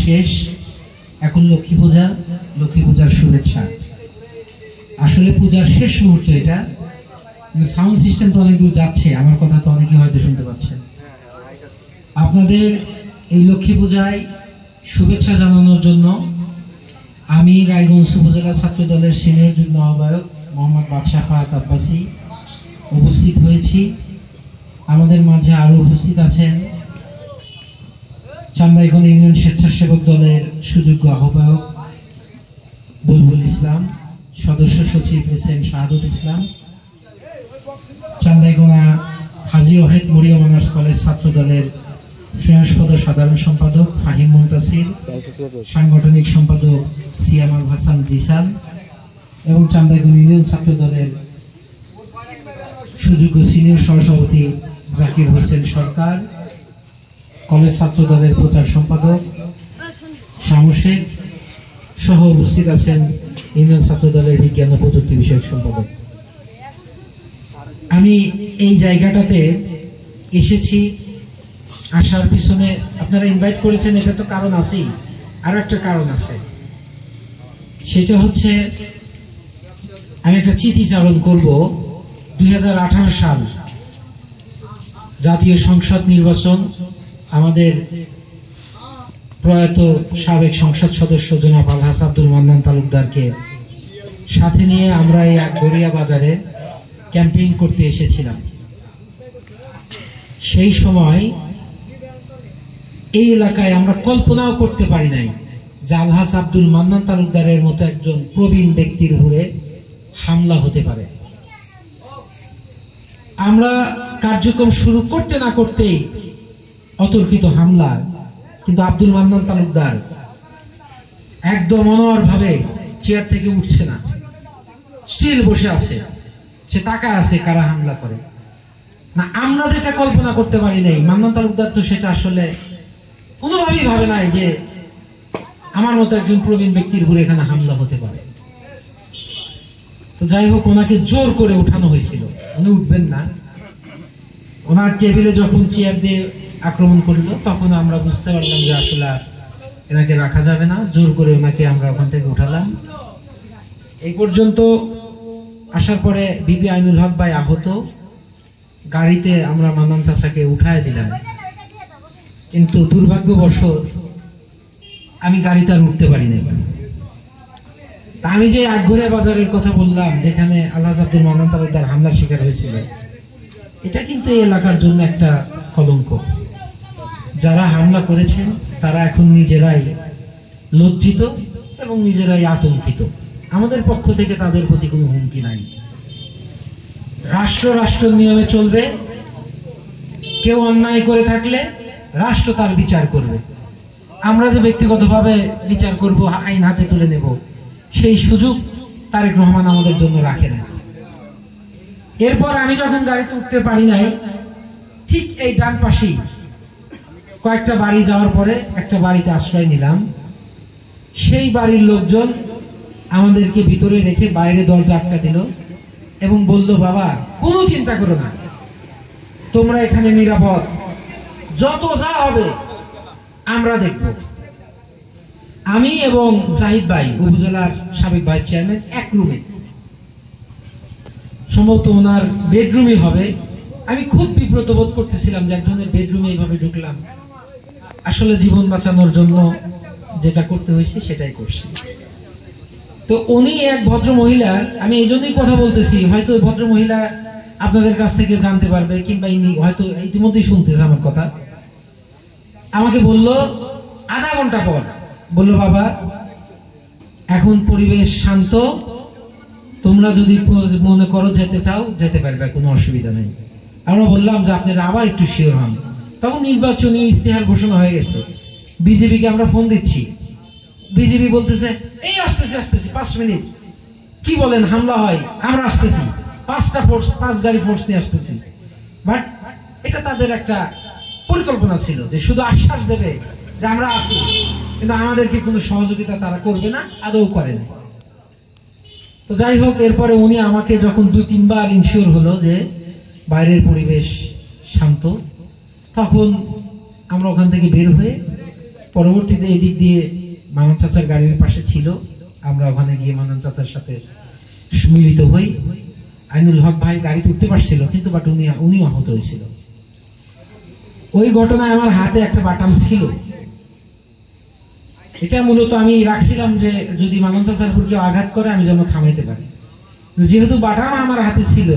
শেষ, এখন লক্ষ্মী পূজা, লক্ষ্মী পূজার শুভেচ্ছা। আসলে পূজার শেষ মুহূর্ত এটা, সাউন্ড সিস্টেম তো অনেক দূর যাচ্ছে, আমার কথা তো অনেকেই হয়তো শুনতে পাচ্ছেন। আপনাদের এই লক্ষ্মী পূজায় শুভেচ্ছা জানানোর জন্য আমি রায়গঞ্জ উপজেলা ছাত্র দলের সিনিয়র যুগ্ম আহ্বায়ক মোহাম্মদ বাদশাহ ফাহাদ আব্বাসী উপস্থিত হয়েছি। আমাদের মাঝে আরো উপস্থিত আছেন চান্দাইগঞ্জ ইউনিয়ন স্বেচ্ছাসেবক দলের সুযোগ্য আহ্বায়ক বুলবুল ইসলাম, সদস্য সচিব এস.এম. শাহাদুল ইসলাম, চান্দাইগোনা হাজী ওয়াহেদ মরিয়ম অনার্স কলেজ ছাত্র দলের শ্রেণীসপদ সাধারণ সম্পাদক ফাহিম মুনতাসির, সাংগঠনিক সম্পাদক সিয়াম আল হাসান জিসান এবং চান্দাইগঞ্জ ইউনিয়ন ছাত্র দলের সুযোগ্য সিনিয়র সহসভাপতি জাকির হোসেন সরকার, কলেজ ছাত্র দলের প্রচার সম্পাদক শামু শেখ সহ উপস্থিত আছেন ইউনিয়ন ছাত্র দলের বিজ্ঞান ও প্রযুক্তি বিষয়ক সম্পাদক। আমি এই জায়গাটাতে এসেছি, আসার পিছনে আপনারা ইনভাইট করেছেন, এটা তো কারণ আছেই, আরো একটা কারণ আছে, সেটা হচ্ছে আমি একটা চিঠিচারণ করব। 2018 সাল জাতীয় সংসদ নির্বাচন, আমাদের প্রয়াত সাবেক সংসদ সদস্য জনাব আলহাজ আব্দুল মান্নান তালুকদারকে সাথে নিয়ে আমরা এই আকবরিয়া বাজারে ক্যাম্পেইন করতে এসেছিলাম। সেই সময় এই এলাকায় আমরা কল্পনাও করতে পারি নাই যে আলহাজ আব্দুল মান্নান তালুকদারের মতো একজন প্রবীণ ব্যক্তির উপরে হামলা হতে পারে। আমরা কার্যক্রম শুরু করতে না করতেই অতর্কিত হামলা, কিন্তু আব্দুল মান্নান তালুকদার একদম অনড় ভাবে চেয়ার থেকে উঠছে না, স্টিল বসে আছে, সে তাকায় আছে কারা হামলা করে না। আমরা যেটা কল্পনা করতে পারি নাই, মান্নান তালুকদার তো সেটা আসলে কোনোভাবেই ভাবে নাই যে আমার মতো একজন প্রবীণ ব্যক্তির উপরে এখানে হামলা হতে পারে। তো যাই হোক, ওনাকে জোর করে উঠানো হয়েছিল, উনি উঠবেন না। ওনার টেবিলে যখন চেয়ার দিয়ে আক্রমণ করল, তখন আমরা বুঝতে পারলাম যে আসলে এনাকে রাখা যাবে না, জোর করে ওনাকে আমরা ওখান থেকে উঠালাম। এই পর্যন্ত আসার পরে বিপি আইনুল হক ভাই আহত, গাড়িতে আমরা মান্নান চাচাকে উঠায় দিলাম, কিন্তু দুর্ভাগ্যবশত আমি গাড়িতে আর উঠতে পারি না। তা আমি যে আকবরিয়া বাজারের কথা বললাম, যেখানে আলহাজ আব্দুল মান্নান তালুকদার হামলার শিকার হয়েছিল, এটা কিন্তু এই এলাকার জন্য একটা কলঙ্ক। যারা হামলা করেছেন তারা এখন নিজেরাই লজ্জিত এবং নিজেরাই আতঙ্কিত। আমাদের পক্ষ থেকে তাদের প্রতি কোনো হুমকি নাই। রাষ্ট্র নিয়মে চলবে, কেউ অন্যায় করে থাকলে রাষ্ট্র তার বিচার করবে। আমরা যে ব্যক্তিগতভাবে বিচার করব, আইন হাতে তুলে নেব, সেই সুযোগ তারেক রহমান আমাদের জন্য রাখে না। এরপর আমি যখন গাড়িতে উঠতে পারি নাই, ঠিক এই ডান পাশেই কয়েকটা বাড়ি যাওয়ার পরে একটা বাড়িতে আশ্রয় নিলাম। সেই বাড়ির লোকজন আমাদেরকে ভিতরে রেখে বাইরে দরজা আটকা দিল এবং বলল, বাবা কোনো চিন্তা করো না, তোমরা এখানে নিরাপদ, যত যা হবে আমরা দেখব। আমি এবং জাহিদ ভাই, উপজেলার সাবেক ভাইস চেয়ারম্যান, এক রুমে, সম্ভবত ওনার বেডরুমই হবে। আমি খুব বিব্রত বোধ করতেছিলাম যে একজনের বেডরুমে এইভাবে ঢুকলাম। আসলে জীবন বাঁচানোর জন্য যেটা করতে হয়েছে সেটাই করছি। তো উনি এক ভদ্র মহিলা, আমি এই জন্যই কথা বলতেছি, হয়তো ভদ্র মহিলা আপনাদের কাছ থেকে জানতে পারবে, কিংবা ইনি হয়তো ইতিমধ্যেই শুনতেছে আমার কথা। আমাকে বলল আধা ঘন্টা পর, বলল, বাবা এখন পরিবেশ শান্ত, তোমরা যদি মনে করো যেতে চাও যেতে পারবে, কোনো অসুবিধা নেই। আমরা বললাম যে আপনারা আবার একটু শিওর হন। তখন নির্বাচনী ইশতেহার ঘোষণা হয়ে গেছে, বিজেপিকে আমরা ফোন দিচ্ছি, বিজেপি বলতেছে এই আসতেছি 5 মিনিট, কি বলেন হামলা হয়, আমরা আসতেছি, 5 গাড়ি ফোর্স নিয়ে আসতেছি। বাট এটা তাদের একটা পরিকল্পনা ছিল যে শুধু আশ্বাস দেবে যে আমরা আসি, কিন্তু আমাদেরকে কোনো সহযোগিতা তারা করবে না, আদৌ করে না। তো যাই হোক, এরপরে উনি আমাকে যখন 2-3 বার ইনশিওর হলো যে বাইরের পরিবেশ শান্ত, তখন আমরা ওখান থেকে বের হয়ে পরবর্তীতে এদিক দিয়ে মানন চাচার গাড়ির পাশে ছিল, আমরা ওখানে গিয়ে মানন চাচার সাথে মিলিত হই। আইনুল হক ভাই গাড়িতে উঠতে পারছিল, কিন্তু বাট উনি আহত হয়েছিল। ওই ঘটনায় আমার হাতে একটা বাটাম ছিল, এটা মূলত আমি রাখছিলাম যে যদি মানন চাচার উপর কেউ আঘাত করে আমি যেন থামাইতে পারি। যেহেতু বাটাম আমার হাতে ছিল,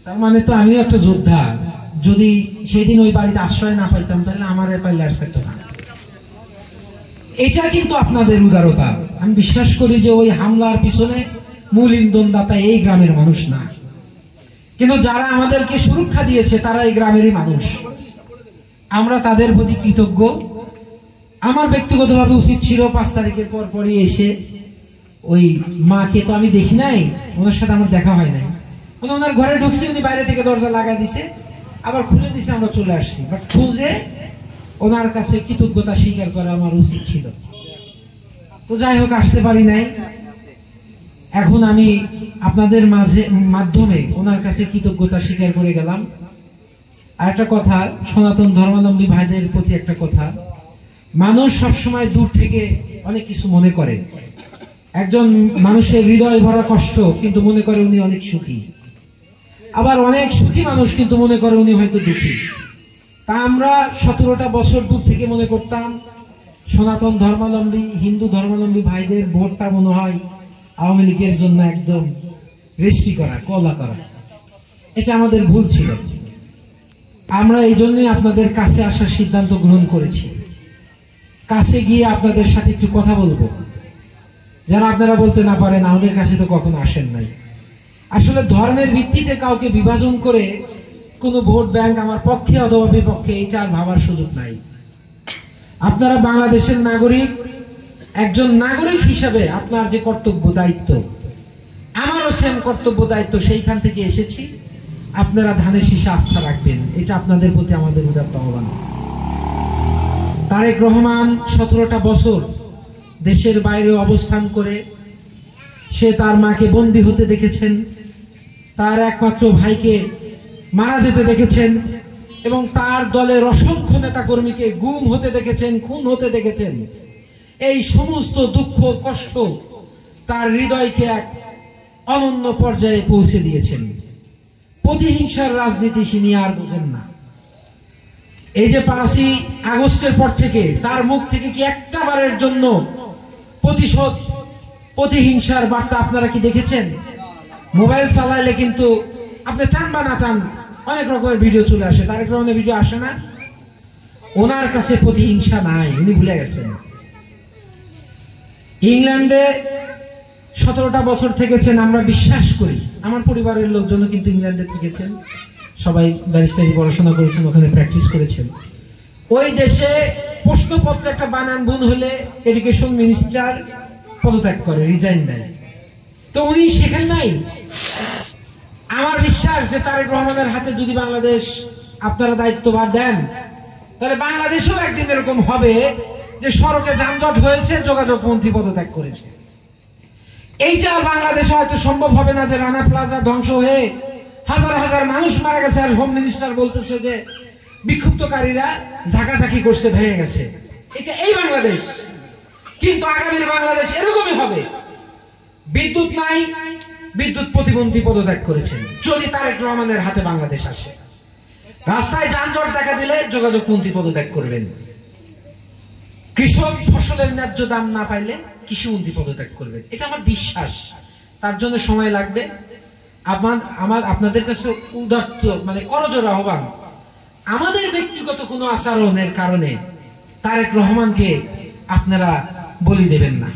তার মানে তো আমিও একটা যোদ্ধা। যদি সেদিন ওই বাড়িতে আশ্রয় না পাইতাম তাহলে আমার পাইলে আর থাকতো না। এটা কিন্তু আপনাদের উদারতা। আমি বিশ্বাস করি যে ওই হামলার পিছনে মূল ইন্ধনদাতা এই গ্রামের মানুষ না, কিন্তু যারা আমাদেরকে সুরক্ষা দিয়েছে তারা এই গ্রামেরই মানুষ। আমরা তাদের প্রতি কৃতজ্ঞ। আমার ব্যক্তিগতভাবে উচিত ছিল 5 তারিখের পরই এসে, ওই মাকে তো আমি দেখি নাই, ওনার সাথে আমার দেখা হয় নাই। ওনার ঘরে ঢুকছি, উনি বাইরে থেকে দরজা লাগাই দিছে, আবার খুলে দিছে, আমরা চলে আসছি। বাট খুঁজে ওনার কাছে কৃতজ্ঞতা স্বীকার করা আমার উচিত ছিল। তো যাই হোক, আসতে পারি নাই। এখন আমি আপনাদের মাধ্যমে ওনার কাছে কৃতজ্ঞতা স্বীকার করে গেলাম। আর একটা কথা, সনাতন ধর্মাবলম্বী ভাইদের প্রতি একটা কথা, মানুষ সবসময় দূর থেকে অনেক কিছু মনে করে। একজন মানুষের হৃদয় ভরা কষ্ট, কিন্তু মনে করে উনি অনেক সুখী। আবার অনেক সুখী মানুষ কিন্তু মনে করে উনি হয়তো দুঃখী। তা আমরা 17টা বছর দূর থেকে মনে করতাম সনাতন ধর্মাবলম্বী, হিন্দু ধর্মাবলম্বী ভাইদের ভোটটা মনে হয় আওয়ামী লীগের জন্য একদম রেজিস্ট্রি করা, কলা করা। এটা আমাদের ভুল ছিল। আমরা এই জন্যই আপনাদের কাছে আসার সিদ্ধান্ত গ্রহণ করেছি। কাছে গিয়ে আপনাদের সাথে একটু কথা বলবো, যেন আপনারা বলতে না পারেন আমাদের কাছে তো কখনো আসেন নাই। আসলে ধর্মের ভিত্তিতে কাউকে বিভাজন করে কোনো ভোট ব্যাংক আমার পক্ষে অথবা বিপক্ষে, এটা আর ভাবার সুযোগ নাই। আপনারা বাংলাদেশের নাগরিক, একজন নাগরিক হিসাবে আপনার যে কর্তব্য দায়িত্ব, আমারও সেম কর্তব্য দায়িত্ব, সেইখান থেকে এসেছি। আপনারা ধানে শীষে আস্থা রাখবেন, এটা আপনাদের প্রতি আমাদের উদাত্ত আহ্বান। তারেক রহমান 17টা বছর দেশের বাইরে অবস্থান করে সে তার মাকে বন্দী হতে দেখেছেন, তার একমাত্র ভাইকে মারা যেতে দেখেছেন, এবং তার দলের অসংখ্য নেতা কর্মীকে গুম হতে দেখেছেন, খুন হতে দেখেছেন। এই সমস্ত দুঃখ কষ্ট তার হৃদয়কে এক অনন্য পর্যায়ে পৌঁছে দিয়েছেন। প্রতিহিংসার রাজনীতি তিনি আর বোঝেন না। এই যে 5ই আগস্টের পর থেকে তার মুখ থেকে কি একটা বারের জন্য প্রতিশোধ, প্রতিহিংসার বার্তা আপনারা কি দেখেছেন? মোবাইল চালাইলে কিন্তু আপনি চান বা না চান অনেক রকমের ভিডিও চলে আসে, তারেক রহমানের ভিডিও আসে না? ওনার কাছে প্রতিহিংসা নাই, উনি ভুলে গেছেন। ইংল্যান্ডে 17টা বছর থেকেছেন, আমরা বিশ্বাস করি। আমার পরিবারের লোকজন কিন্তু ইংল্যান্ডে থেকেছেন, সবাই ব্যারিস্টারি পড়াশোনা করেছেন, ওখানে প্র্যাকটিস করেছেন। ওই দেশে প্রশ্নপত্র একটা বানান ভুল হলে এডুকেশন মিনিস্টার পদত্যাগ করে, রিজাইন দেয়। তো উনি শেখেন নাই। আমার বিশ্বাস যে তারেক রহমানের হাতে যদি বাংলাদেশ আপনারা দায়িত্বভার দেন, তাহলে বাংলাদেশেও একদিন এরকম হবে যে সড়কে যানজট হয়েছে, যোগাযোগ মন্ত্রী পদত্যাগ করেছে। এইটা বাংলাদেশে হয়তো সম্ভব হবে না যে রানা প্লাজা ধ্বংস হয়ে হাজার হাজার মানুষ মারা গেছে আর হোম মিনিস্টার বলতেছে যে বিক্ষুব্ধকারীরা ঝাঁকাঝাঁকি করছে, ভেঙে গেছে। এটা এই বাংলাদেশ। কিন্তু আগামীর বাংলাদেশ এরকমই হবে। বিদ্যুৎ নাই, বিদ্যুৎ প্রতিমন্ত্রী পদত্যাগ করেছেন। যদি তারেক রহমানের হাতে বাংলাদেশ আসে, রাস্তায় যানজট দেখা দিলে যোগাযোগ মন্ত্রী পদত্যাগ করবেন। কৃষক ফসলের ন্যায্য দাম না পাইলে কৃষিমন্ত্রী পদত্যাগ করবেন। এটা আমার বিশ্বাস। তার জন্য সময় লাগবে। আপনাদের কাছে উদাত্ত মানে করজোড় আহ্বান, আমাদের ব্যক্তিগত কোনো আচরণের কারণে তারেক রহমানকে আপনারা বলি দেবেন না।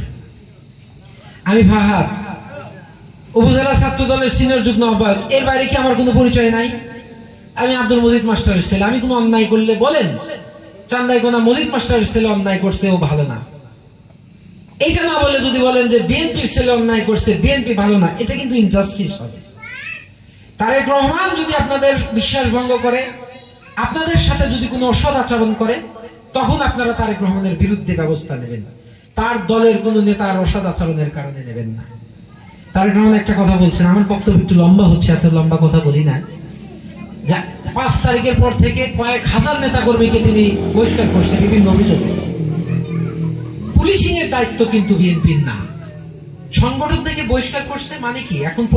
আমি ফাহাদ, উপজেলা ছাত্র দলের সিনিয়র যুগ্ম আহ্বায়ক। এর বাইরে কি আমার কোনো পরিচয় নাই? আমি আব্দুল মজিদ মাস্টারের ছেলে। আমি কোনো অন্যায় করলে বলেন, চান্দাই কোনা মজিদ মাস্টারের ছেলে অন্যায় করছে, ও ভালো না। এইটা না বলে যদি বলেন যে বিএনপির ছেলে অন্যায় করছে, বিএনপি ভালো না, এটা কিন্তু ইনজাস্টিস হবে। তারেক রহমান যদি আপনাদের বিশ্বাস ভঙ্গ করে, আপনাদের সাথে যদি কোনো অসৎ আচরণ করে, তখন আপনারা তারেক রহমানের বিরুদ্ধে ব্যবস্থা নেবেন। তার দলের কোনো নেতার অসৎ আচরণের কারণে নেবেন না। তারেক রহমান একটা কথা বলছেন, আমার বক্তব্য একটু লম্বা হচ্ছে, এত লম্বা কথা বলি না। 5 তারিখের পর থেকে কয়েক হাজার নেতা কর্মীকে তিনি বহিষ্কার করছে বিভিন্ন অভিযোগে। পুলিশিং এর দায়িত্ব কিন্তু বিএনপির না। সংগঠন থেকে বহিষ্কার করছে মানে কি? এখন